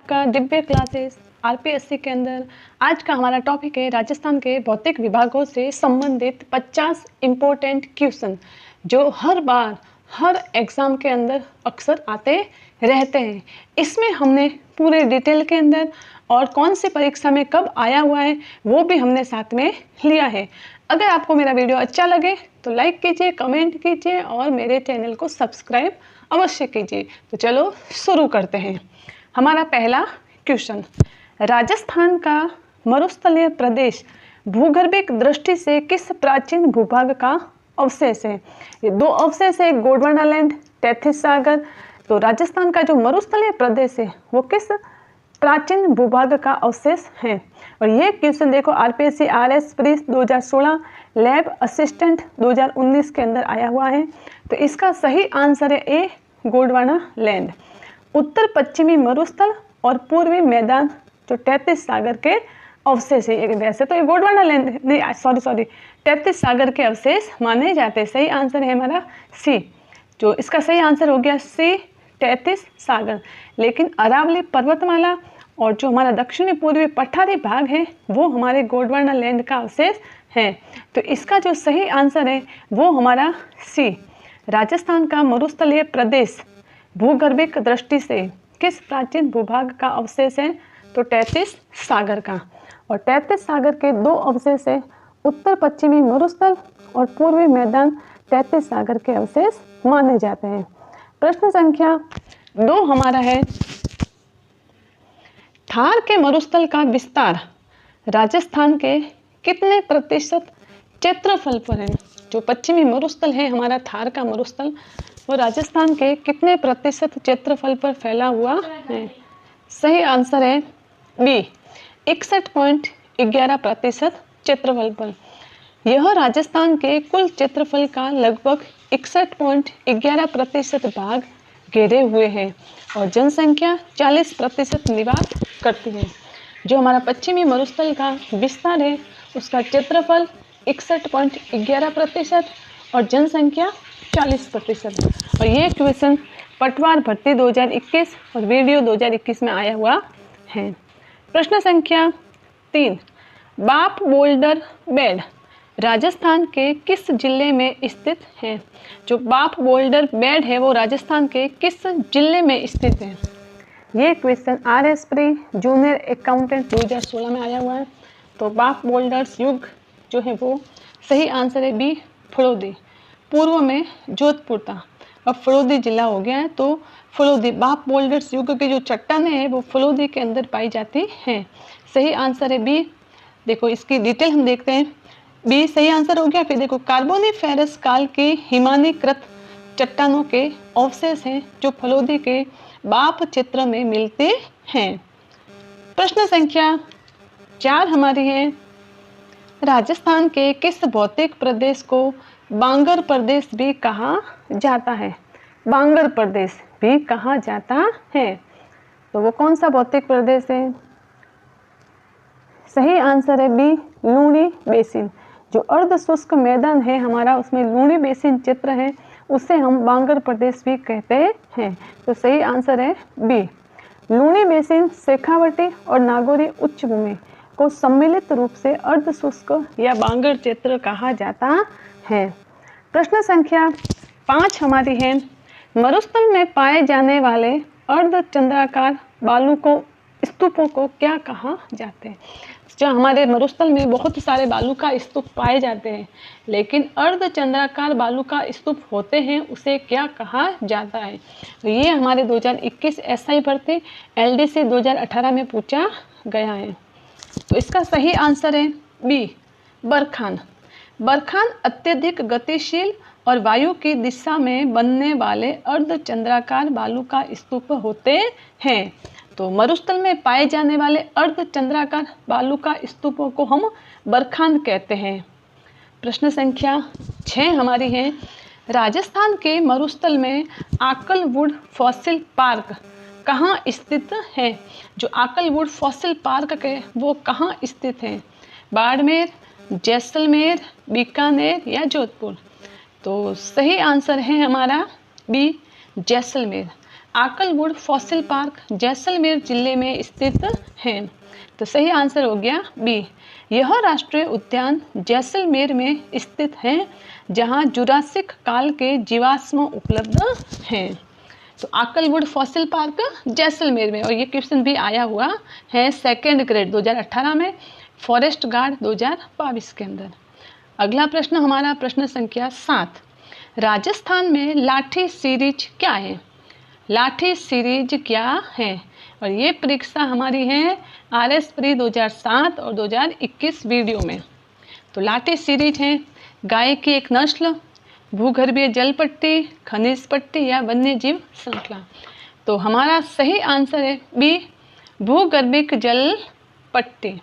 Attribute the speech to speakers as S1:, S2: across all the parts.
S1: आपका Divya classes RPSC के अंदर आज का हमारा टॉपिक है राजस्थान के भौतिक विभागों से संबंधित 50 इम्पोर्टेंट क्वेश्चन जो हर बार हर एग्ज़ाम के अंदर अक्सर आते रहते हैं। इसमें हमने पूरे डिटेल के अंदर और कौन सी परीक्षा में कब आया हुआ है वो भी हमने साथ में लिया है। अगर आपको मेरा वीडियो अच्छा लगे तो लाइक कीजिए, कमेंट कीजिए और मेरे चैनल को सब्सक्राइब अवश्य कीजिए। तो चलो शुरू करते हैं। हमारा पहला क्वेश्चन, राजस्थान का मरुस्थलीय प्रदेश भूगर्भिक दृष्टि से किस प्राचीन भूभाग का अवशेष है? ये दो अवशेष है, गोंडवाना लैंड, तैथिस सागर। तो राजस्थान का जो मरुस्थलीय प्रदेश है वो किस प्राचीन भूभाग का अवशेष है? और ये क्वेश्चन देखो RPSC RS pre 2016 lab assistant 2019 के अंदर आया हुआ है। तो इसका सही आंसर है ए, गोंडवाना लैंड। उत्तर पश्चिमी मरुस्थल और पूर्वी मैदान जो तैथिस सागर के अवशेष है। वैसे तो ये गोंडवाना लैंड नहीं, सॉरी तैथिस सागर के अवशेष माने जाते हैं। सही आंसर है हमारा सी। जो इसका सही आंसर हो गया सी, तैथिस सागर। लेकिन अरावली पर्वतमाला और जो हमारा दक्षिणी पूर्वी पठारी भाग है वो हमारे गोंडवाना लैंड का अवशेष है। तो इसका जो सही आंसर है वो हमारा सी, राजस्थान का मरुस्थलीय प्रदेश भूगर्भिक दृष्टि से किस प्राचीन भूभाग का अवशेष है? तो तैथिस सागर का। और तैथिस सागर के दो अवशेष है, उत्तर पश्चिमी मरुस्थल और पूर्वी मैदान तैथिस सागर के अवशेष माने जाते हैं। प्रश्न संख्या 2 हमारा है, थार के मरुस्थल का विस्तार राजस्थान के कितने प्रतिशत क्षेत्रफल पर है? जो पश्चिमी मरुस्थल है हमारा थार का मरुस्थल वो राजस्थान के कितने प्रतिशत क्षेत्रफल पर फैला हुआ है? सही आंसर है बी, 61.11% क्षेत्रफल पर। यह राजस्थान के कुल क्षेत्रफल का लगभग 61.11% भाग घेरे हुए है और जनसंख्या 40% निवास करती है। जो हमारा पश्चिमी मरुस्थल का विस्तार है उसका क्षेत्रफल 61.11% और जनसंख्या 40%। और ये क्वेश्चन पटवार भर्ती 2021 और वीडियो 2021 में आया हुआ है। प्रश्न संख्या 3, बाप बोल्डर बेड राजस्थान के किस जिले में स्थित है? जो बाप बोल्डर बेड है वो राजस्थान के किस जिले में स्थित है? ये question RS pre junior accountant 2016 में आया हुआ है। तो बाप बोल्डर्स युग जो है वो सही आंसर है बी, फड़ौदी। पूर्व में जोधपुर था, अब फड़ौदी जिला हो गया है। तो फड़ौदी बाप बोल्डर्स युग की जो चट्टानें हैं वो फड़ौदी के अंदर पाई जाती हैं। सही आंसर है बी। देखो इसकी डिटेल हम देखते हैं, बी सही आंसर हो गया। फिर देखो कार्बोनिफेरस काल की हिमानीकृत चट्टानों के अवशेष हैं जो फलौदी के बाप क्षेत्र में मिलते हैं। प्रश्न संख्या 4 हमारी है, राजस्थान के किस भौतिक प्रदेश को बांगर प्रदेश भी कहा जाता है? बांगर प्रदेश भी कहा जाता है। तो वो कौन सा भौतिक प्रदेश है? सही आंसर है बी, लूणी बेसिन। जो अर्ध शुष्क मैदान है हमारा उसमें लूणी बेसिन क्षेत्र है उसे हम बांगर प्रदेश भी कहते हैं। तो सही आंसर है बी। लूणी बेसिन शेखावटी और नागौरी उच्च भूमि को सम्मिलित रूप से अर्ध शुष्क या बांगर क्षेत्र कहा जाता है। प्रश्न संख्या 5 हमारी है, मरुस्थल में पाए जाने वाले अर्ध चंद्राकार बालू को स्तूपों को क्या कहा जाते हैं? जो हमारे मरुस्थल में बहुत सारे बालू का स्तूप पाए जाते हैं लेकिन अर्ध चंद्राकार बालू का स्तूप होते हैं उसे क्या कहा जाता है? तो ये हमारे 2021 एसआई भर्ती एलडीसी 2018 में पूछा गया है। तो इसका सही आंसर है बी, बरखान। बरखान अत्यधिक गतिशील और वायु की दिशा में बनने वाले अर्ध चंद्राकार बालू का स्तूप होते हैं। तो मरुस्थल में पाए जाने वाले अर्ध चंद्राकार बालू का स्तूपों को हम बरखान कहते हैं। प्रश्न संख्या 6 हमारी है, राजस्थान के मरुस्थल में आकलवुड फॉसिल पार्क कहाँ स्थित है? जो आकलवुड फॉसिल पार्क है वो कहाँ स्थित है? बाड़मेर, जैसलमेर, बीकानेर या जोधपुर? तो सही आंसर है हमारा B, Jaisalmer. Akal wood fossil park Jaisalmer जिले में स्थित है। तो सही आंसर हो गया बी। यह राष्ट्रीय उद्यान जैसलमेर में स्थित है जहां जुरासिक काल के जीवाश्म उपलब्ध हैं। तो आकलवुड फॉसिल पार्क जैसलमेर में, और ये क्वेश्चन भी आया हुआ है 2nd ग्रेड 2018 में, फॉरेस्ट गार्ड 2022 के अंदर। अगला प्रश्न हमारा प्रश्न संख्या 7। राजस्थान में लाठी सीरीज क्या है? लाठी सीरीज क्या है? और ये परीक्षा हमारी है RS प्री 2007 और 2021 वीडियो में। तो लाठी सीरीज है गाय की एक नस्ल, भूगर्भीय जल पट्टी, खनिज पट्टी या वन्य जीव श्रृंखला। तो हमारा सही आंसर है बी, भूगर्भिक जल पट्टी।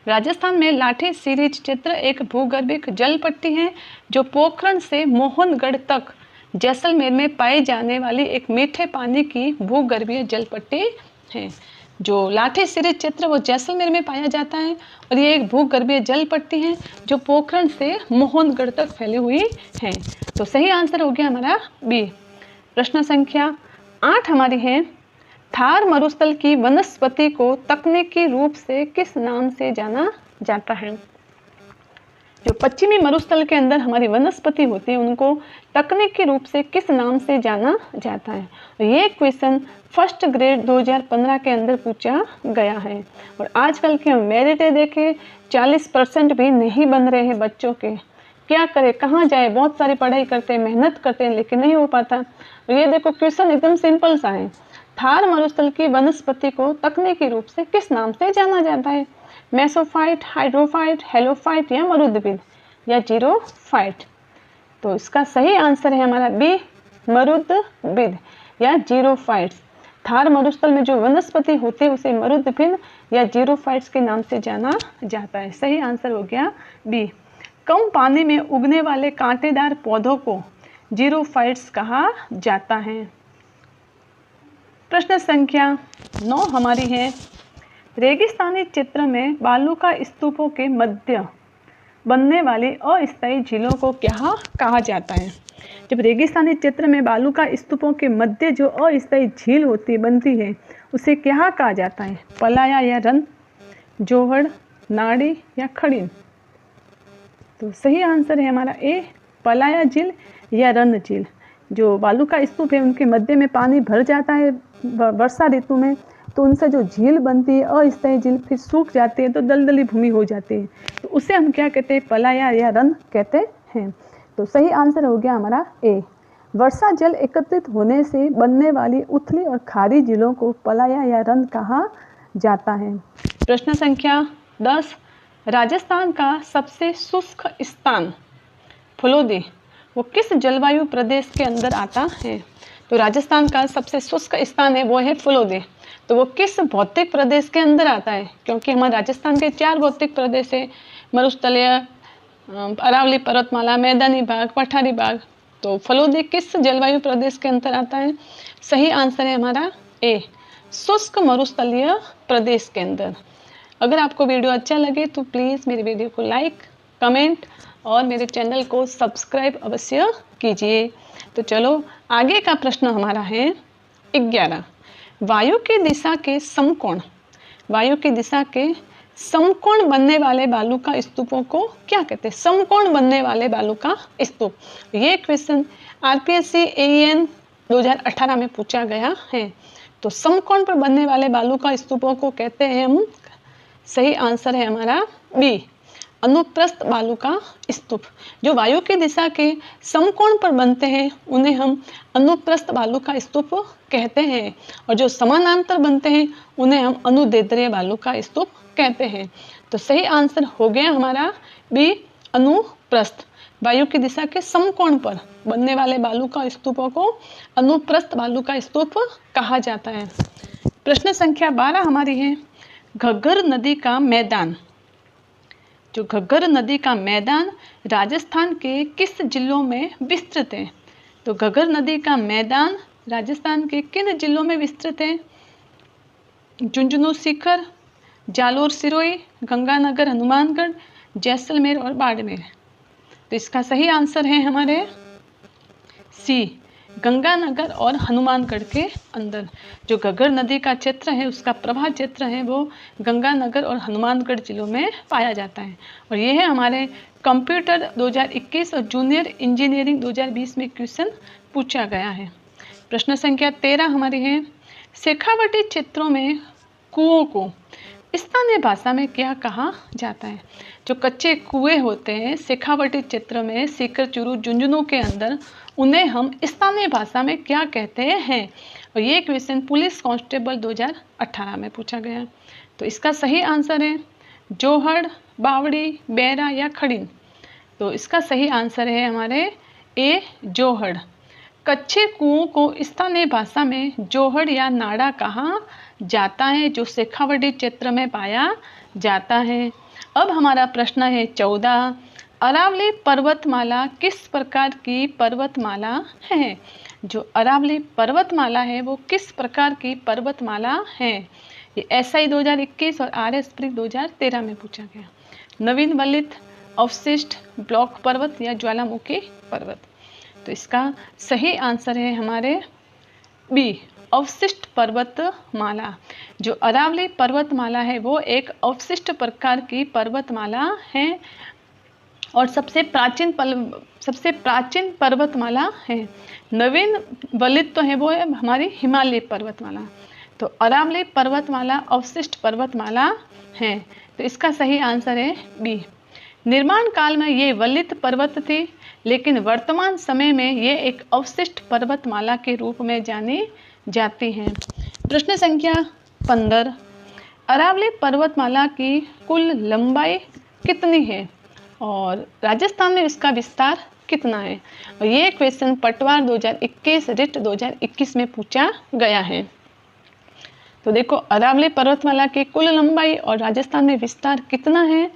S1: राजस्थान में लाठी सीरीज क्षेत्र एक भूगर्भिक जल पट्टी है जो पोखरण से मोहनगढ़ तक जैसलमेर में पाई जाने वाली एक मीठे पानी की भूगर्भीय जल पट्टी है। जो लाठी सीरीज क्षेत्र वो जैसलमेर में पाया जाता है और ये एक भूगर्भीय जल पट्टी है जो पोखरण से मोहनगढ़ तक फैली हुई है। तो सही आंसर हो गया हमारा बी। प्रश्न संख्या 8 हमारी है, थार मरुस्थल की वनस्पति को तकनीकी रूप से किस नाम से जाना जाता है? जो पश्चिमी मरुस्थल के अंदर हमारी वनस्पति होती है उनको तकनीकी रूप से किस नाम से जाना जाता है? ये क्वेश्चन 1st ग्रेड 2015 के अंदर पूछा गया है। और आजकल के हम मेरिट देखें 40% भी नहीं बन रहे हैं बच्चों के। क्या करें, कहाँ जाए, बहुत सारी पढ़ाई करते हैं, मेहनत करते हैं, लेकिन नहीं हो पाता। तो ये देखो क्वेश्चन एकदम सिंपल सा है, थार मरुस्थल की वनस्पति को तकनीकी रूप से किस नाम से जाना जाता है? मेसोफाइट, हाइड्रोफाइट, हेलोफाइट या मरुद्भिद या जीरोफाइट? तो इसका सही आंसर है हमारा बी, मरुद्भिद या जीरोफाइट्स। थार मरुस्थल में जो वनस्पति होती है उसे मरुद्भिद या जीरोफाइट्स के नाम से जाना जाता है। सही आंसर हो गया बी। कम पानी में उगने वाले कांटेदार पौधों को जीरोफाइट्स कहा जाता है। प्रश्न संख्या 9 हमारी है, रेगिस्तानी क्षेत्र में बालू का स्तूपों के मध्य बनने वाली अस्थायी झीलों को क्या कहा जाता है? जब रेगिस्तानी क्षेत्र में बालू का स्तूपों के मध्य जो अस्थायी झील बनती है उसे क्या कहा जाता है? पलाया या रन, जोहड़, नाड़ी या खड़ीन? तो सही आंसर है हमारा ए, पलाया झील या रन झील। जो बालू का स्तूप है उनके मध्य में पानी भर जाता है वर्षा ऋतु में, तो उनसे जो झील बनती है अस्थायी झील फिर सूख जाती है तो दलदली भूमि हो जाती है, तो उसे हम क्या कहते हैं? पलाया या रन कहते हैं। तो सही आंसर हो गया हमारा ए। वर्षा जल एकत्रित होने से बनने वाली उथली और खारी झीलों को पलाया या रन कहा जाता है। प्रश्न संख्या 10, राजस्थान का सबसे शुष्क स्थान फुलोदी वो किस जलवायु प्रदेश के अंदर आता है? तो राजस्थान का सबसे शुष्क स्थान है वो है फुलोदी। तो वो किस भौतिक प्रदेश के अंदर आता है? क्योंकि हमारे राजस्थान के 4 भौतिक प्रदेश है, मरुस्थलीय, अरावली पर्वतमाला, मैदानी भाग, पठारी भाग। तो फलोदी किस जलवायु प्रदेश के अंदर आता है? सही आंसर है हमारा ए, शुष्क मरुस्थलीय प्रदेश के अंदर। अगर आपको वीडियो अच्छा लगे तो प्लीज़ मेरे वीडियो को लाइक, कमेंट और मेरे चैनल को सब्सक्राइब अवश्य कीजिए। तो चलो आगे का प्रश्न हमारा है 11, वायु की दिशा के समकोण, वायु की दिशा के समकोण बनने वाले बालू का स्तूपों को क्या कहते हैं? समकोण बनने वाले बालू का स्तूप। ये क्वेश्चन RPSC AEN 2018 में पूछा गया है। तो समकोण पर बनने वाले बालू का स्तूपों को कहते हैं हम, सही आंसर है हमारा बी, अनुप्रस्थ बालू का स्तूप। जो वायु की दिशा के समकोण पर बनते हैं उन्हें हम अनुप्रस्थ बालू का स्तूप कहते हैं, और जो समानांतर बनते हैं उन्हें हम अनुदैर्ध्य बालू का स्तूप कहते हैं। तो सही आंसर हो गया हमारा बी, अनुप्रस्थ। वायु की दिशा के समकोण पर बनने वाले बालू का स्तूपों को अनुप्रस्थ बालू का स्तूप कहा जाता है। प्रश्न संख्या 12 हमारी है, घग्गर नदी का मैदान। जो घग्गर नदी का मैदान राजस्थान के किस जिलों में विस्तृत है? तो घग्गर नदी का मैदान राजस्थान के किन जिलों में विस्तृत है? झुंझुनू सीकर, जालोर सिरोही, गंगानगर हनुमानगढ़, जैसलमेर और बाड़मेर। तो इसका सही आंसर है हमारे सी, गंगानगर और हनुमानगढ़ के अंदर। जो घग्गर नदी का क्षेत्र है उसका प्रवाह क्षेत्र है वो गंगानगर और हनुमानगढ़ जिलों में पाया जाता है। और ये है हमारे कंप्यूटर 2021 और जूनियर इंजीनियरिंग 2020 में क्वेश्चन पूछा गया है। प्रश्न संख्या 13 हमारी है, शेखावटी क्षेत्रों में कुओं को स्थानीय भाषा में क्या कहा जाता है। जो कच्चे कुएं होते हैं शेखावटी क्षेत्र में, सीकर, चूरू, झुंझुनू के अंदर, उन्हें हम स्थानीय भाषा में क्या कहते हैं। और ये क्वेश्चन पुलिस कांस्टेबल 2018 में पूछा गया। तो इसका सही आंसर है जोहड़, बावड़ी, बैरा या खड़ीन। तो इसका सही आंसर है हमारे ए जोहड़। कच्चे कुओं को स्थानीय भाषा में जोहड़ या नाड़ा कहा जाता है, जो शेखावटी क्षेत्र में पाया जाता है। अब हमारा प्रश्न है 14, अरावली पर्वतमाला किस प्रकार की पर्वतमाला है। जो अरावली पर्वतमाला है वो किस प्रकार की पर्वतमाला है। ये SI 2021 और RS प्री 2013 में पूछा गया। नवीन वलित, अवशिष्ट, ब्लॉक पर्वत या ज्वालामुखी पर्वत। तो इसका सही आंसर है हमारे बी, अवशिष्ट पर्वतमाला। जो अरावली पर्वतमाला है वो एक अवशिष्ट प्रकार की पर्वतमाला है और सबसे प्राचीन पर्वतमाला है। नवीन वलित तो है वो है हमारी हिमालय पर्वतमाला। तो अरावली पर्वतमाला अवशिष्ट पर्वतमाला है। तो इसका सही आंसर है बी। निर्माण काल में ये वलित पर्वत थी, लेकिन वर्तमान समय में ये एक अवशिष्ट पर्वतमाला के रूप में जानी जाती हैं। प्रश्न संख्या 15, अरावली पर्वतमाला की कुल लंबाई कितनी है और राजस्थान में इसका विस्तार कितना है। और ये क्वेश्चन पटवार 2021 रिट 2021 में पूछा गया है। तो देखो अरावली पर्वतमाला की कुल लंबाई और राजस्थान में विस्तार कितना है।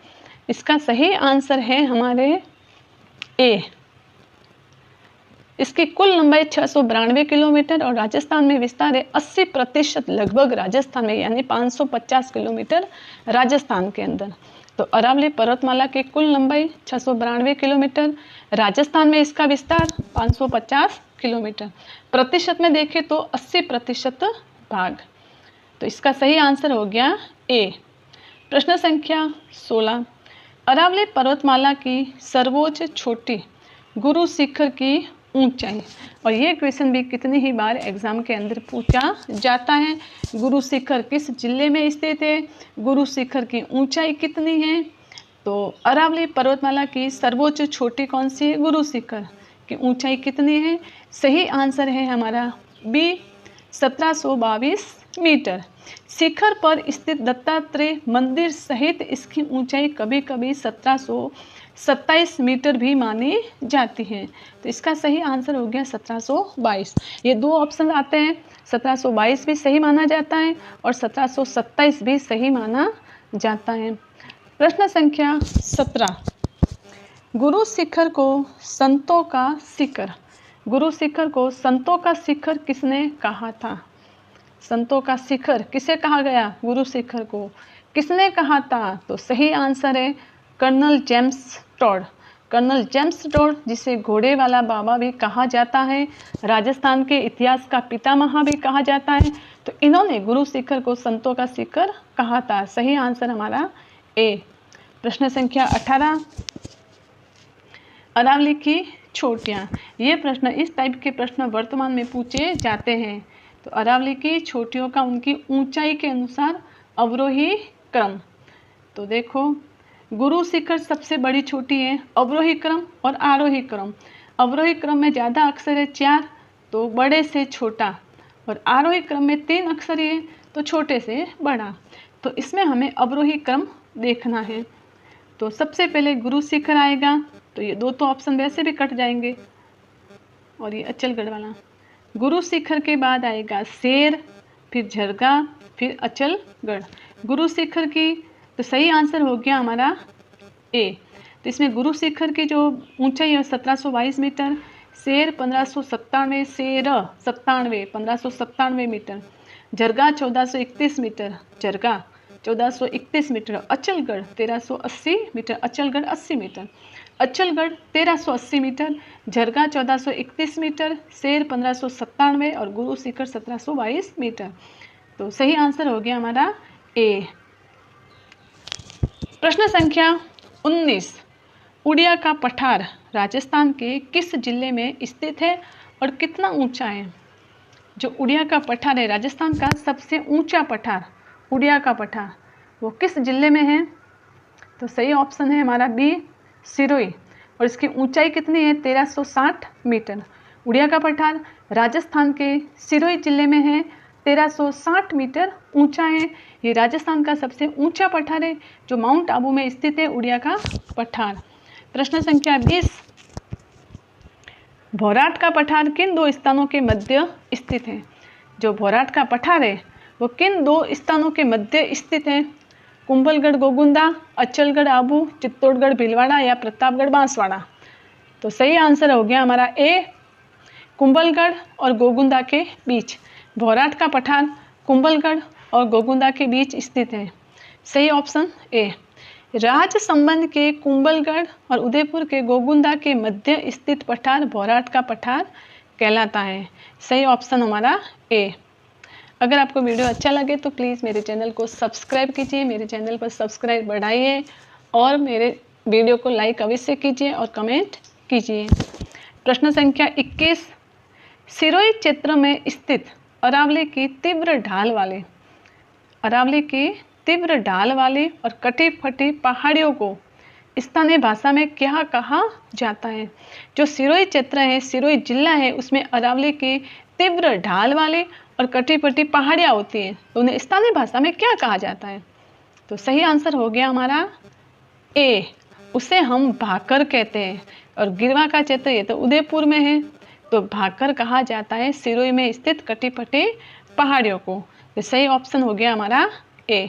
S1: इसका सही आंसर है हमारे ए। इसकी कुल लंबाई 692 किलोमीटर और राजस्थान में विस्तार है 80% लगभग राजस्थान में, यानी 550 किलोमीटर राजस्थान के अंदर। तो अरावली पर्वतमाला की कुल लंबाई 692 किलोमीटर, राजस्थान में इसका विस्तार 550 किलोमीटर। प्रतिशत में देखें तो 80% भाग। तो इसका सही आंसर हो गया ए। प्रश्न संख्या 16, अरावली पर्वतमाला की सर्वोच्च चोटी गुरु शिखर की ऊंचाई। और ये क्वेश्चन भी कितनी ही बार एग्जाम के अंदर पूछा जाता है। गुरु शिखर किस जिले में स्थित है, गुरु शिखर की ऊंचाई कितनी है। तो अरावली पर्वतमाला की सर्वोच्च चोटी कौन सी है, गुरु शिखर की ऊंचाई कितनी है। सही आंसर है हमारा बी, 1722 मीटर। शिखर पर स्थित दत्तात्रेय मंदिर सहित इसकी ऊंचाई कभी कभी 1727 मीटर भी मानी जाती है। तो इसका सही आंसर हो गया 1722। ये दो ऑप्शन आते हैं, 1722 भी सही माना जाता है और 1727 भी सही माना जाता है। प्रश्न संख्या 17, गुरु शिखर को संतों का शिखर, गुरु शिखर को संतों का शिखर किसने कहा था। संतों का शिखर किसे कहा गया, गुरु शिखर को किसने कहा था। तो सही आंसर है colonel James Tod. Colonel James Tod, जिसे घोड़े वाला बाबा भी कहा जाता है, राजस्थान के इतिहास का पितामह भी कहा जाता है, तो इन्होंने गुरु शिखर को संतों का शिखर कहा था। सही आंसर हमारा ए। प्रश्न संख्या 18, अरावली की चोटियाँ। ये प्रश्न, इस टाइप के प्रश्न वर्तमान में पूछे जाते हैं। तो अरावली की चोटियों का उनकी ऊंचाई के अनुसार अवरोही क्रम। तो देखो गुरु शिखर सबसे बड़ी चोटी है, अवरोही क्रम और आरोही क्रम। अवरोही क्रम में ज़्यादा अक्षर है 4, तो बड़े से छोटा, और आरोही क्रम में 3 अक्षर है, तो छोटे से बड़ा। तो इसमें हमें अवरोही क्रम देखना है। तो सबसे पहले गुरु शिखर आएगा, तो ये दो तो ऑप्शन वैसे भी कट जाएंगे, और ये अचलगढ़ वाला। गुरु शिखर के बाद आएगा शेर, फिर झरगा, फिर अचलगढ़। गुरु शिखर की तो सही आंसर हो गया हमारा ए। तो इसमें गुरु शिखर की जो ऊंचाई है 1722 metre, Sher 1597, Sher 97 1597 metre, Jarga 1431 metre, Jarga 1431 metre, Achalgarh 1380 metre, Achalgarh 80 metre. Achalgarh 1380 metre, Jarga 1431 metre, Sher 1597 और गुरु शिखर 1722 मीटर। तो सही आंसर हो गया हमारा ए। प्रश्न संख्या 19, उड़िया का पठार राजस्थान के किस जिले में स्थित है और कितना ऊंचा है? जो उड़िया का पठार है, राजस्थान का सबसे ऊंचा पठार उड़िया का पठार, वो किस जिले में है? तो सही ऑप्शन है हमारा बी, सिरोही। और इसकी ऊंचाई कितनी है? 1360 मीटर। उड़िया का पठार राजस्थान के सिरोही जिले में है, 1360 मीटर ऊंचा है। ये राजस्थान का सबसे ऊंचा पठार है जो माउंट आबू में स्थित है, उड़िया का पठार। प्रश्न संख्या 20, भौराट का पठार किन दो स्थानों के मध्य स्थित है? जो भौराट का पठार है वो किन दो स्थानों के मध्य स्थित है? कुंभलगढ़ गोगुंदा, अचलगढ़ आबू, चित्तौड़गढ़ भीलवाड़ा या प्रतापगढ़ बांसवाड़ा। तो सही आंसर हो गया हमारा ए, कुंभलगढ़ और गोगुंदा के बीच। भौराट का पठार कुंभलगढ़ और गोगुंदा के बीच स्थित है। सही ऑप्शन ए। राज संबंध के कुंभलगढ़ और उदयपुर के गोगुंदा के मध्य स्थित पठार भौराट का पठार कहलाता है। सही ऑप्शन हमारा ए। अगर आपको वीडियो अच्छा लगे तो प्लीज़ मेरे चैनल को सब्सक्राइब कीजिए, मेरे चैनल पर सब्सक्राइब बढ़ाइए और मेरे वीडियो को लाइक अवश्य कीजिए और कमेंट कीजिए। प्रश्न संख्या 21, सिरोही क्षेत्र में स्थित अरावली की तीव्र ढाल वाली और कटी फटी पहाड़ियों को स्थानीय भाषा में क्या कहा जाता है? जो सिरोही क्षेत्र है, सिरोही जिला है, उसमें अरावली की तीव्र ढाल वाले और कटी फटी पहाड़ियाँ होती हैं, तो उन्हें स्थानीय भाषा में क्या कहा जाता है? तो सही आंसर हो गया हमारा ए, उसे हम भाकर कहते हैं। और गिरवा का क्षेत्र ये तो उदयपुर में है, तो भाकर कहा जाता है सिरोही में स्थित कटी फटी पहाड़ियों को। तो सही ऑप्शन हो गया हमारा ए।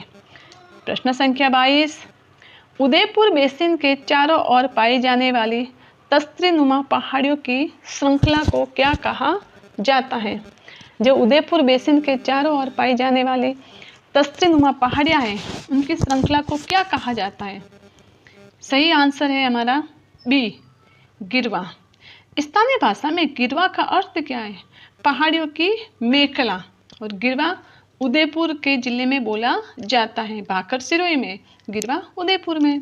S1: प्रश्न संख्या 22, उदयपुर बेसिन के चारों ओर पाई जाने वाली तस्त्रीनुमा पहाड़ियों की श्रृंखला को क्या कहा जाता है? जो उदयपुर बेसिन के चारों ओर पाई जाने वाली तस्त्रीनुमा पहाड़ियाँ हैं, उनकी श्रृंखला को क्या कहा जाता है? सही आंसर है हमारा बी, गिरवा। स्थानीय भाषा में गिरवा का अर्थ क्या है? पहाड़ियों की मेखला। और गिरवा उदयपुर के जिले में बोला जाता है, भाकर सिरोही में, गिरवा उदयपुर में।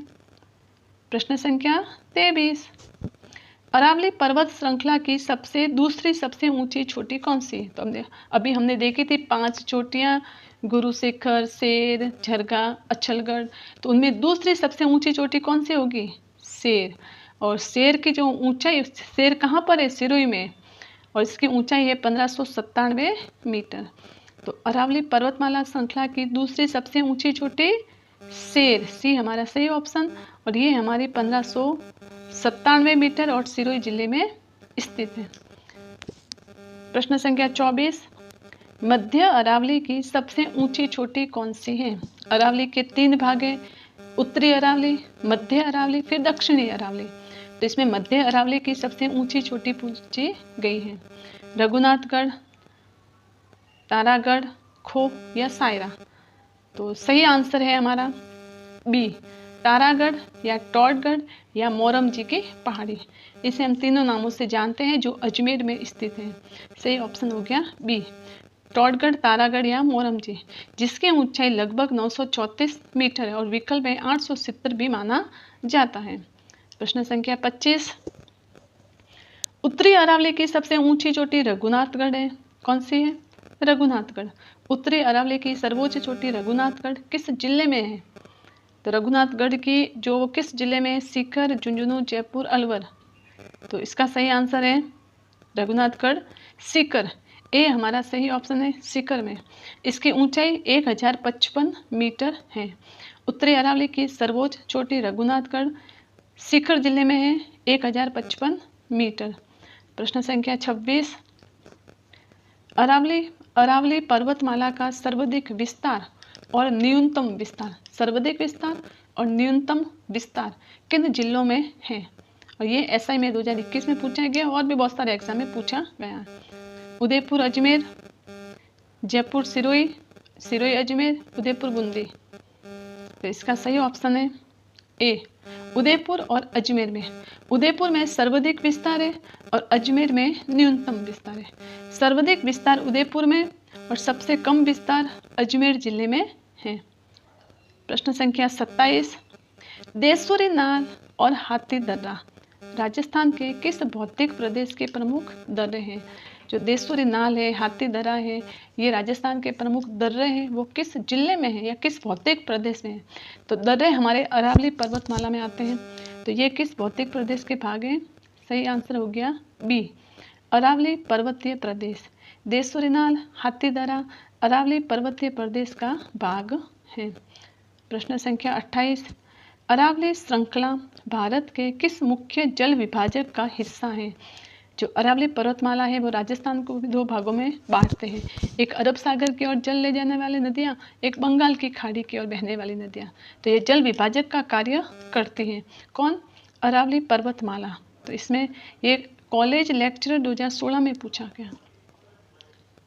S1: प्रश्न संख्या 23, अरावली पर्वत श्रृंखला की दूसरी सबसे ऊंची चोटी कौन सी है? तो अभी हमने देखी थी 5 चोटियाँ, गुरु शिखर, शेर, झरगा, अचलगढ़। तो उनमें दूसरी सबसे ऊंची चोटी कौन सी होगी? शेर। और शेर की जो ऊंचाई, शेर कहाँ पर है? सिरोही में, और इसकी ऊंचाई है 1597 मीटर। तो अरावली पर्वतमाला श्रृंखला की दूसरी सबसे ऊंची चोटी शेर, सी हमारा सही ऑप्शन। और ये हमारी 1597 मीटर और सिरोही जिले में स्थित है। प्रश्न संख्या 24, मध्य अरावली की सबसे ऊंची चोटी कौन सी है? अरावली के 3 भाग हैं, उत्तरी अरावली, मध्य अरावली, फिर दक्षिणी अरावली। तो इसमें मध्य अरावली की सबसे ऊंची चोटी पूछी गई है। रघुनाथगढ़, तारागढ़, खो या सायरा। तो सही आंसर है हमारा बी, तारागढ़ या टॉडगढ़ या मोरमजी की पहाड़ी। इसे हम तीनों नामों से जानते हैं, जो अजमेर में स्थित है। सही ऑप्शन हो गया बी, टॉडगढ़, तारागढ़ या मोरमजी, जिसकी ऊंचाई लगभग 934 मीटर है और विकल्प में 870 भी माना जाता है। प्रश्न संख्या 25, उत्तरी अरावली की सबसे ऊंची चोटी रघुनाथगढ़ है। कौन सी है? रघुनाथगढ़। उत्तरी अरावली की सर्वोच्च चोटी रघुनाथगढ़ किस जिले में है? तो रघुनाथगढ़ की जो किस जिले में है? सीकर, झुंझुनू, जयपुर, अलवर। तो इसका सही आंसर है रघुनाथगढ़, सीकर। ए हमारा सही ऑप्शन है, सीकर में। इसकी ऊंचाई 1055 मीटर है। उत्तरी अरावली की सर्वोच्च चोटी रघुनाथगढ़, सीकर जिले में है, 1055 मीटर। प्रश्न संख्या 26, अरावली पर्वतमाला का सर्वाधिक विस्तार और न्यूनतम विस्तार, सर्वाधिक विस्तार और न्यूनतम विस्तार किन जिलों में है? और ये एसआई में 2021 में पूछा गया और भी बहुत सारे एग्जाम में पूछा गया। उदयपुर अजमेर, जयपुर सिरोही, सिरोही अजमेर, उदयपुर बूंदी। तो इसका सही ऑप्शन है ए, उदयपुर और अजमेर में। उदयपुर में सर्वाधिक विस्तार है और अजमेर में न्यूनतम विस्तार है। सर्वाधिक विस्तार उदयपुर में और सबसे कम विस्तार अजमेर जिले में है। प्रश्न संख्या 27, देशूरी नाल और हाथी दर्रा राजस्थान के किस भौतिक प्रदेश के प्रमुख दर्रे हैं? जो देशूरी नाल है, हाथी दर्रा है, ये राजस्थान के प्रमुख दर्रे हैं, वो किस जिले में है या किस भौतिक प्रदेश में है? तो दर्रे हमारे अरावली पर्वतमाला में आते हैं। तो ये किस भौतिक प्रदेश के भाग हैं? सही आंसर हो गया बी, अरावली पर्वतीय प्रदेश। देशूरी नाल, हाथी दर्रा अरावली पर्वतीय प्रदेश का भाग है। प्रश्न संख्या 28, अरावली श्रृंखला भारत के किस मुख्य जल विभाजक का हिस्सा है? जो अरावली पर्वतमाला है वो राजस्थान को दो भागों में बांटते हैं, एक अरब सागर की ओर जल ले जाने वाली नदियाँ, एक बंगाल की खाड़ी की ओर बहने वाली नदियाँ। तो ये जल विभाजक का कार्य करती हैं। कौन? अरावली पर्वतमाला। तो इसमें ये कॉलेज लेक्चर 2016 में पूछा गया।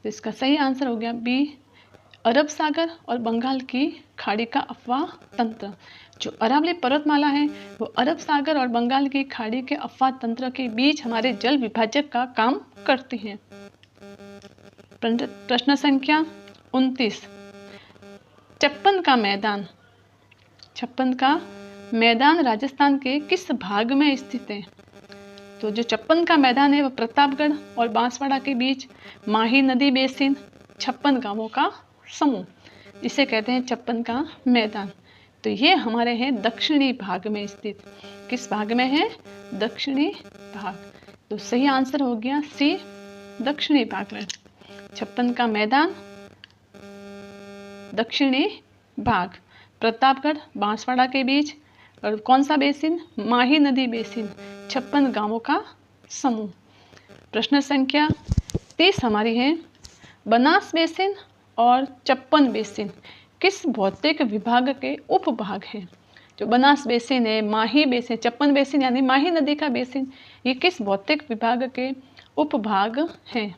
S1: तो इसका सही आंसर हो गया बी, अरब सागर और बंगाल की खाड़ी का अफवाह तंत्र। जो अरावली पर्वतमाला है वो अरब सागर और बंगाल की खाड़ी के अफवाह तंत्र के बीच हमारे जल विभाजक का काम करती हैं। प्रश्न संख्या 29, छप्पन का मैदान। छप्पन का मैदान राजस्थान के किस भाग में स्थित है? तो जो छप्पन का मैदान है वो प्रतापगढ़ और बांसवाड़ा के बीच माही नदी बेसिन 56 गांवों का समूह, इसे कहते हैं छप्पन का मैदान। तो ये हमारे हैं दक्षिणी भाग में स्थित। किस भाग में है? दक्षिणी भाग। तो सही आंसर हो गया सी, दक्षिणी भाग में। छप्पन का मैदान दक्षिणी भाग, प्रतापगढ़ बांसवाड़ा के बीच, और कौन सा बेसिन? माही नदी बेसिन, 56 गांवों का समूह। प्रश्न संख्या 30 हमारी है, बनास बेसिन और छप्पन बेसिन किस भौतिक विभाग के उपभाग हैं? जो बनास बेसिन है, माही बेसिन, छप्पन बेसिन यानी माही नदी का बेसिन, ये किस भौतिक विभाग के उपभाग हैं?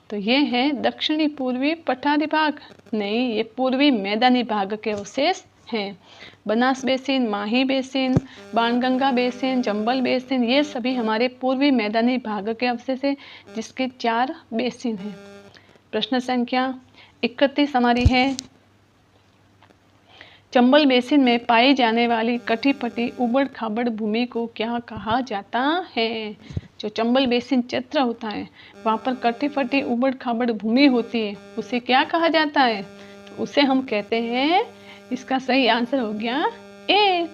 S1: तो ये है दक्षिणी पूर्वी पठारी भाग। नहीं, ये पूर्वी मैदानी भाग के अवशेष हैं। Banas basin, Mahi basin, Banganga basin, Chambal basin, ये सभी हमारे पूर्वी मैदानी भाग के अवशेष हैं, जिसके 4 बेसिन हैं। प्रश्न संख्या 31 हमारी है, चंबल बेसिन में पाई जाने वाली कटी फटी उबड़ खाबड़ भूमि को क्या कहा जाता है? जो चंबल बेसिन क्षेत्र होता है वहाँ पर कटी फटी उबड़ खाबड़ भूमि होती है, उसे क्या कहा जाता है? तो उसे हम कहते हैं, इसका सही आंसर हो गया ए,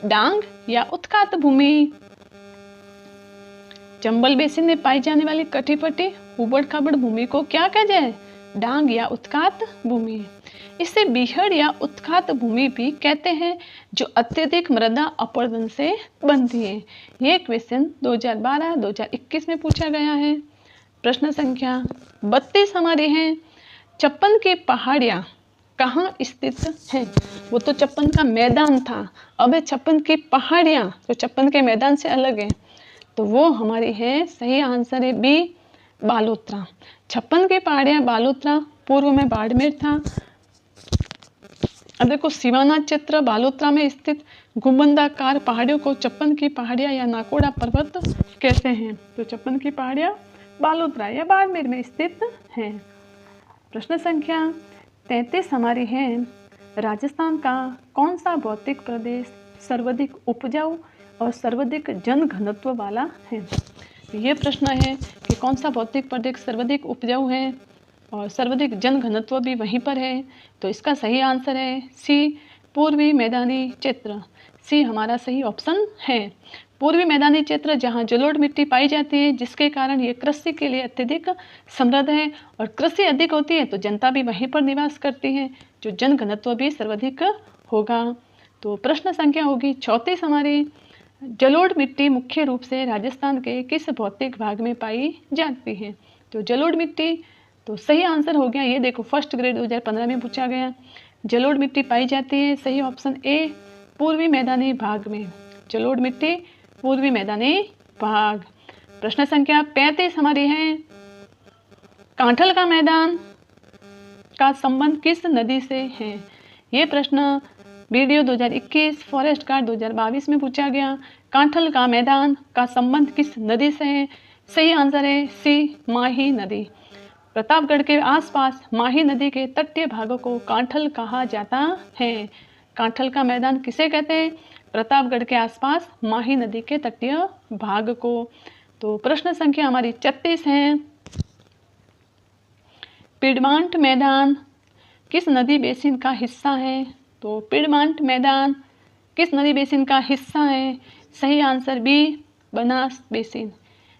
S1: डांग या उत्खात भूमि। चंबल बेसिन में पाई जाने वाली कटी फटी उबड़ खाबड़ भूमि को क्या कहा जाए? डांग या उत्खात भूमि। इसे बीहड़ या उत्खात भूमि भी कहते हैं, जो अत्यधिक मृदा अपरदन से बनती है। ये क्वेश्चन 2012-2021 में पूछा गया है। प्रश्न संख्या 32 हमारी है, छप्पन की पहाड़ियाँ कहाँ स्थित हैं? वो तो छप्पन का मैदान था, अब है छप्पन की पहाड़ियाँ जो छप्पन के मैदान से अलग है, तो वो हमारी है, सही आंसर है बी, बालोतरा। छप्पन की पहाड़ियाँ बालोतरा, पूर्व में बाड़मेर था। अब देखो, सिवाना क्षेत्र बालोतरा में स्थित गुंबदाकार पहाड़ियों को छप्पन की पहाड़ियाँ या नाकोड़ा पर्वत कहते हैं। तो छप्पन की पहाड़ियाँ बालोतरा या बाड़मेर में स्थित हैं। प्रश्न संख्या 33 हमारी है, राजस्थान का कौन सा भौतिक प्रदेश सर्वाधिक उपजाऊ और सर्वाधिक जनघनत्व वाला है? ये प्रश्न है कि कौन सा भौतिक प्रदेश सर्वाधिक उपजाऊ है और सर्वाधिक जनघनत्व भी वहीं पर है। तो इसका सही आंसर है सी, पूर्वी मैदानी क्षेत्र। सी हमारा सही ऑप्शन है। पूर्वी मैदानी क्षेत्र जहां जलोढ़ मिट्टी पाई जाती है, जिसके कारण ये कृषि के लिए अत्यधिक समृद्ध है, और कृषि अधिक होती है तो जनता भी वहीं पर निवास करती है, जो जनघनत्व भी सर्वाधिक होगा। तो प्रश्न संख्या होगी 34 हमारी, जलोढ़ मिट्टी मुख्य रूप से राजस्थान के किस भौतिक भाग में पाई जाती है? तो जलोढ़ मिट्टी, तो सही आंसर हो गया, ये देखो फर्स्ट ग्रेड 2015 में पूछा गया। जलोढ़ मिट्टी पाई जाती है, सही ऑप्शन ए, पूर्वी मैदानी भाग में। जलोढ़ मिट्टी पूर्वी मैदानी भाग। प्रश्न संख्या 35 हमारी है, कांठल का मैदान का संबंध किस नदी से है? ये प्रश्न वीडियो 2021 फॉरेस्ट गार्ड 2022 में पूछा गया। कांठल का मैदान का संबंध किस नदी से है? सही आंसर है सी, माही नदी। प्रतापगढ़ के आसपास माही नदी के तटीय भागों को कांठल कहा जाता है। कांठल का मैदान किसे कहते हैं? प्रतापगढ़ के आसपास माही नदी के तटीय भाग को। तो प्रश्न संख्या हमारी 36 है। पिडमांट मैदान किस नदी बेसिन का हिस्सा है? तो पिडमांट मैदान किस नदी बेसिन का हिस्सा है? सही answer B, Banas basin.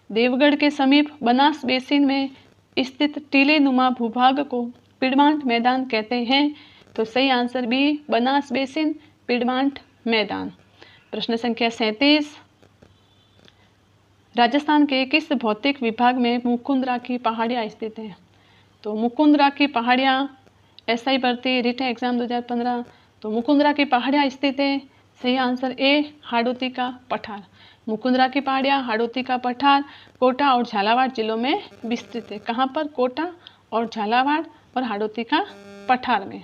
S1: Devgarh के समीप बनास बेसिन में स्थित टीलेनुमा भूभाग को पिडमांट मैदान कहते हैं। तो सही आंसर बी, बनास बेसिन, पिडमांट मैदान। प्रश्न संख्या 37। राजस्थान के किस भौतिक विभाग में मुकुंदरा की पहाड़ियाँ स्थित हैं? तो मुकुंदरा की पहाड़ियाँ एसआई भर्ती रिटन एग्जाम 2015। तो मुकुंदरा की पहाड़ियाँ स्थित है। सही आंसर ए, हाड़ौती का पठार। मुकुंदरा की पहाड़ियाँ, हाड़ौती का पठार कोटा और झालावाड़ जिलों में विस्तृत है। कहाँ पर? कोटा और झालावाड़ और हाड़ौती का पठार में।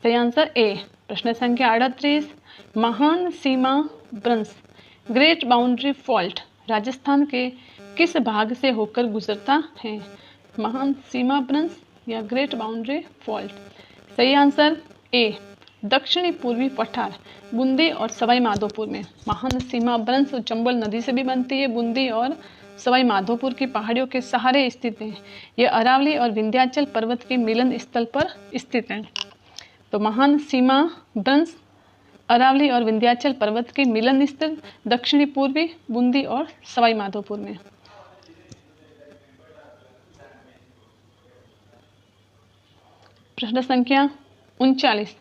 S1: सही आंसर ए। प्रश्न संख्या 38। महान सीमा ब्रंश ग्रेट बाउंड्री फॉल्ट राजस्थान के किस भाग से होकर गुजरता है? महान सीमा ब्रंश या ग्रेट बाउंड्री फॉल्ट। सही आंसर ए, दक्षिणी पूर्वी पठार बूंदी और सवाई माधोपुर में। महान सीमा ब्रंश चंबल नदी से भी बनती है। बूंदी और सवाई माधोपुर की पहाड़ियों के सहारे स्थित है। ये अरावली और विंध्याचल पर्वत के मिलन स्थल पर स्थित है। तो महान सीमा ब्रंश अरावली और विंध्याचल पर्वत के मिलन स्थल दक्षिणी पूर्वी बूंदी और सवाई माधोपुर में। प्रश्न संख्या 39।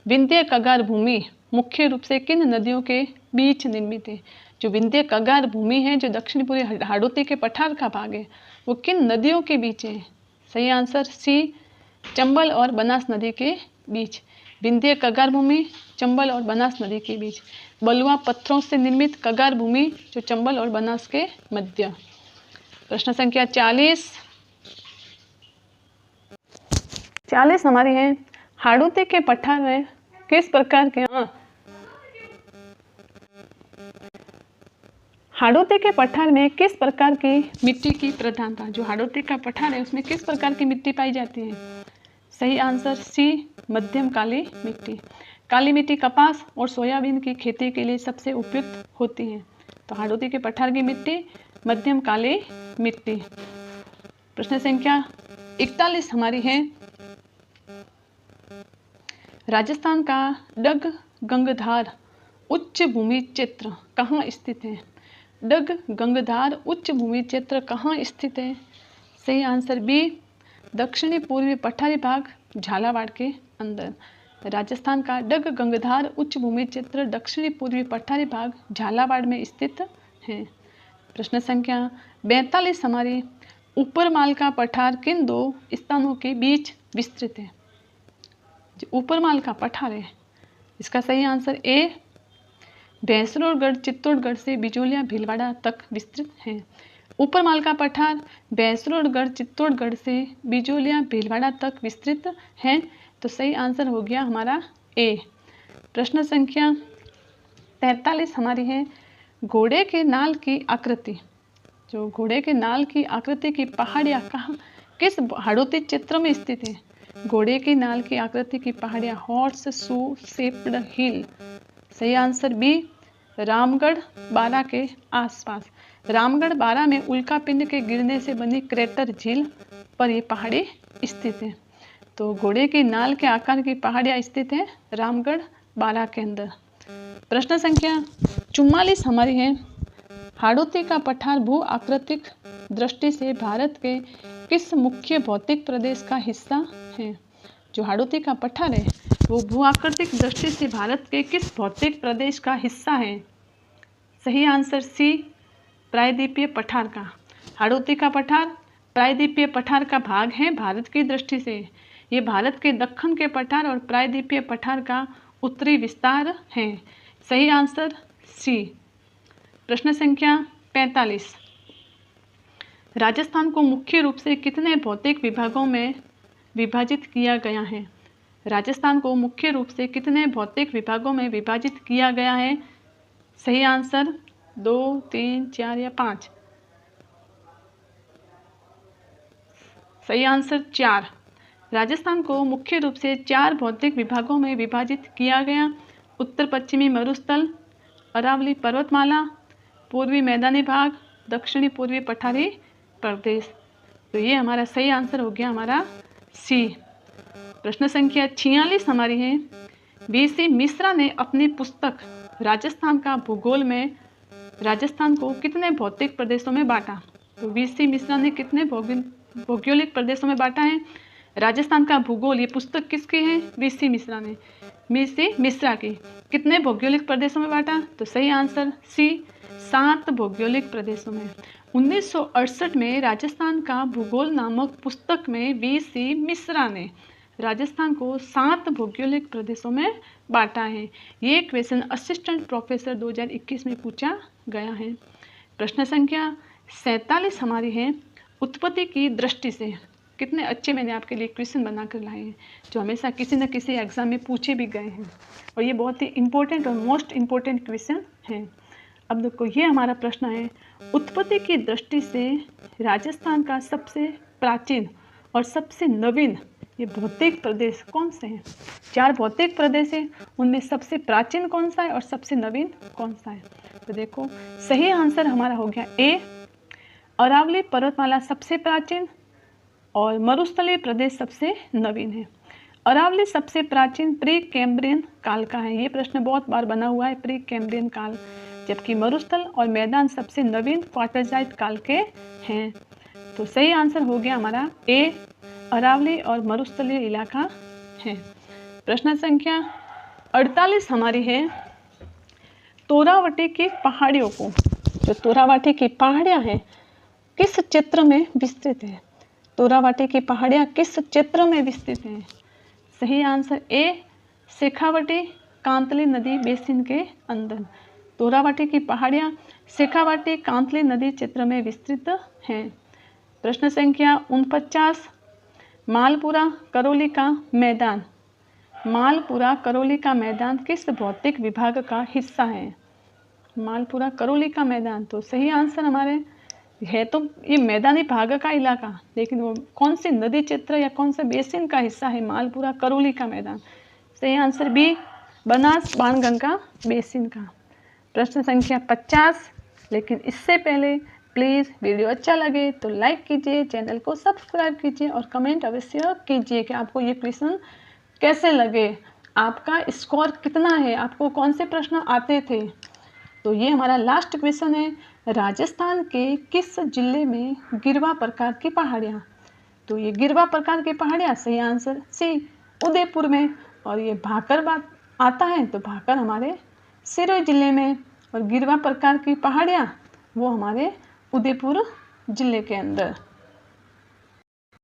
S1: विंध्य कगार भूमि मुख्य रूप से किन नदियों के बीच निर्मित है? जो विंध्य कगार भूमि है, जो दक्षिण पूर्वी हाड़ौती के पठार का भाग है, वो किन नदियों के बीच है? सही आंसर सी, चंबल और बनास नदी के बीच। विंध्य कगार भूमि चंबल और बनास नदी के बीच। बलुआ पत्थरों से निर्मित कगार भूमि जो चंबल और बनास के मध्य। प्रश्न संख्या 40 हमारी है। हाड़ौती के पठार में किस प्रकार के हाड़ौती के पठार में किस प्रकार की मिट्टी की प्रधानता? जो हाड़ौती का पठार है उसमें किस प्रकार की मिट्टी पाई जाती है? सही आंसर सी, मध्यम काली मिट्टी। काली मिट्टी कपास और सोयाबीन की खेती के लिए सबसे उपयुक्त होती है। तो हाड़ौती के पठार की मिट्टी मध्यम काली मिट्टी। प्रश्न संख्या 41 हमारी है। राजस्थान का डग गंगधार उच्च भूमि क्षेत्र कहाँ स्थित है? डग गंगधार उच्च भूमि क्षेत्र कहाँ स्थित है? सही आंसर बी, दक्षिणी पूर्वी पठारी भाग झालावाड़ के अंदर। राजस्थान का डग गंगधार उच्च भूमि क्षेत्र दक्षिणी पूर्वी पठारी भाग झालावाड़ में स्थित है। प्रश्न संख्या 42 हमारी। ऊपरमाल का पठार किन दो स्थानों के बीच विस्तृत है? जो ऊपरमाल का पठार है इसका सही आंसर ए, भैंसरोडगढ़ चित्तौड़गढ़ से बिजोलिया भीलवाड़ा तक विस्तृत है। ऊपरमाल का पठार भैंसरोडगढ़ चित्तौड़गढ़ से बिजोलिया भीलवाड़ा तक विस्तृत है। तो सही आंसर हो गया हमारा ए। प्रश्न संख्या 43 हमारी है। घोड़े के नाल की आकृति, जो घोड़े के नाल की आकृति की पहाड़ियाँ कहाँ किस हाड़ौती क्षेत्र में स्थित है? घोड़े की नाल की आकृति की पहाड़ियाँ हॉर्स शू शेप्ड हिल। सही आंसर बी, रामगढ़ बारा के आसपास। रामगढ़ बारा में उल्का पिंड के गिरने से बनी क्रेटर झील पर ये पहाड़ी स्थित है। तो घोड़े की नाल के आकार की पहाड़ियाँ स्थित है रामगढ़ बारा के अंदर। प्रश्न संख्या 44 हमारी है। हाड़ौती का पठार भू आकृतिक दृष्टि से भारत के किस मुख्य भौतिक प्रदेश का हिस्सा है? जो हाड़ौती का पठार है वो भू आकृतिक दृष्टि से भारत के किस भौतिक प्रदेश का हिस्सा है? सही आंसर सी, प्रायद्वीपीय पठार का। हाड़ौती का पठार प्रायद्वीपीय पठार का भाग है भारत की दृष्टि से। ये भारत के दक्कन के पठार और प्रायद्वीपीय पठार का उत्तरी विस्तार है। सही आंसर सी। प्रश्न संख्या 45। राजस्थान को मुख्य रूप से कितने भौतिक विभागों में विभाजित किया गया है? राजस्थान को मुख्य रूप से कितने भौतिक विभागों में विभाजित किया गया है? सही आंसर 2, 3, 4 या 5। सही आंसर 4। राजस्थान को मुख्य रूप से 4 भौतिक विभागों में विभाजित किया गया। उत्तर पश्चिमी मरुस्थल, अरावली पर्वतमाला, पूर्वी मैदानी भाग, दक्षिणी पूर्वी पठारी प्रदेश। तो ये हमारा सही आंसर हो गया हमारा सी। प्रश्न संख्या 46 हमारी है। वीसी मिश्रा ने अपनी पुस्तक राजस्थान का भूगोल में राजस्थान को कितने भौतिक प्रदेशों में बांटा? तो वीसी मिश्रा ने कितने भौगोलिक प्रदेशों में बांटा है राजस्थान का भूगोल? ये पुस्तक किसकी है? वीसी मिश्रा ने, वीसी मिश्रा की। कितने भौगोलिक प्रदेशों में बांटा? तो सही आंसर सी, 7 भौगोलिक प्रदेशों में। 1968 में राजस्थान का भूगोल नामक पुस्तक में वीसी मिश्रा ने राजस्थान को 7 भौगोलिक प्रदेशों में बांटा है। ये क्वेश्चन असिस्टेंट प्रोफेसर 2021 में पूछा गया है। प्रश्न संख्या 47 हमारी है। उत्पत्ति की दृष्टि से कितने अच्छे मैंने आपके लिए क्वेश्चन बनाकर लाए हैं जो हमेशा किसी न किसी एग्जाम में पूछे भी गए हैं, और ये बहुत ही इम्पोर्टेंट और मोस्ट इम्पोर्टेंट क्वेश्चन हैं। अब देखो, ये हमारा प्रश्न है, उत्पत्ति की दृष्टि से राजस्थान का सबसे प्राचीन और सबसे नवीन ये भौतिक प्रदेश कौन से हैं? 4 भौतिक प्रदेश हैं, उनमें सबसे प्राचीन कौन सा है और सबसे नवीन कौन सा है? तो देखो, सही आंसर हमारा हो गया ए, अरावली पर्वतमाला सबसे प्राचीन और मरुस्थलीय प्रदेश सबसे नवीन है। अरावली सबसे प्राचीन प्री कैम्ब्रियन काल का है, ये प्रश्न बहुत बार बना हुआ है, प्री कैम्ब्रियन काल, जबकि मरुस्थल और मैदान सबसे नवीन क्वार्टरजाइट काल के हैं। तो सही आंसर हो गया हमारा ए, अरावली और मरुस्थलीय इलाका है। प्रश्न संख्या 48 हमारी है। तोरावटी की पहाड़ियों को, जो तोरावटी की पहाड़ियाँ हैं, किस क्षेत्र में विस्तृत है? तोरावटी की पहाड़ियाँ किस क्षेत्र में विस्तृत हैं? सही आंसर ए, शेखावटी कांतली नदी बेसिन के अंदर। तोरावटी की पहाड़ियाँ शेखावटी कांतली नदी क्षेत्र में विस्तृत हैं। प्रश्न संख्या 49, मालपुरा करौली का मैदान, मालपुरा करौली का मैदान किस भौतिक विभाग का हिस्सा है? मालपुरा करौली का मैदान, तो सही आंसर हमारे है तो ये मैदानी भाग का इलाका, लेकिन वो कौन सी नदी क्षेत्र या कौन से बेसिन का हिस्सा है मालपुरा करौली का मैदान? सही answer B, Banas Banganga basin का। प्रश्न संख्या 50, लेकिन इससे पहले प्लीज़ वीडियो अच्छा लगे तो लाइक कीजिए, चैनल को सब्सक्राइब कीजिए और कमेंट अवश्य कीजिए कि आपको ये क्वेश्चन कैसे लगे, आपका स्कोर कितना है, आपको कौन से प्रश्न आते थे। तो ये हमारा लास्ट क्वेश्चन है, राजस्थान के किस जिले में गिरवा प्रकार की पहाड़ियाँ? तो ये गिरवा प्रकार की पहाड़ियाँ, सही आंसर सी, उदयपुर में। और ये भाकर बात आता है तो भाकर हमारे सिरोही जिले में, और गिरवा प्रकार की पहाड़ियाँ वो हमारे उदयपुर जिले के अंदर।